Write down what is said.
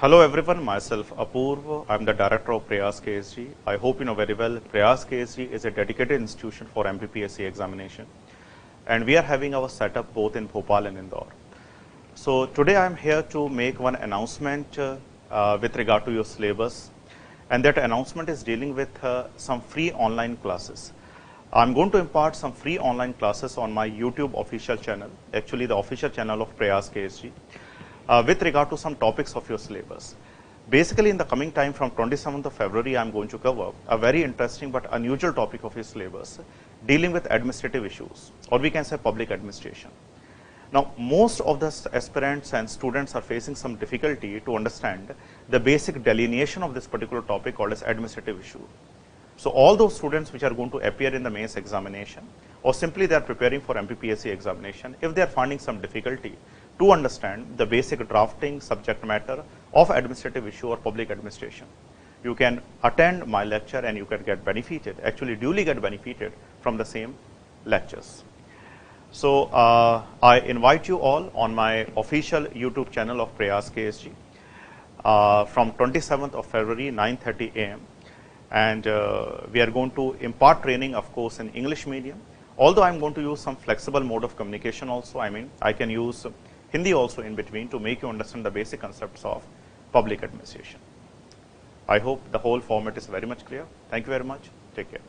Hello everyone, myself Apurv. I'm the director of PRAYAS KSG. I hope you know very well, PRAYAS KSG is a dedicated institution for MPPSC examination. And we are having our setup both in Bhopal and Indore. So today I'm here to make one announcement with regard to your syllabus. And that announcement is dealing with some free online classes. I'm going to impart some free online classes on my YouTube official channel, actually the official channel of PRAYAS KSG. With regard to some topics of your syllabus. Basically, in the coming time from 27th of February, I am going to cover a very interesting but unusual topic of your syllabus dealing with administrative issues, or we can say public administration. Now, most of the aspirants and students are facing some difficulty to understand the basic delineation of this particular topic called as administrative issue. So, all those students which are going to appear in the mains examination, or simply they are preparing for MPPSC examination, if they are finding some difficulty to understand the basic drafting subject matter of administrative issue or public administration, you can attend my lecture and you can get benefited, actually duly get benefited from the same lectures. So I invite you all on my official YouTube channel of PRAYAS KSG from 27th of February, 9:30 a.m. And we are going to impart training, of course, in English medium. Although I'm going to use some flexible mode of communication also, I can use Hindi also in between to make you understand the basic concepts of public administration. I hope the whole format is very much clear. Thank you very much. Take care.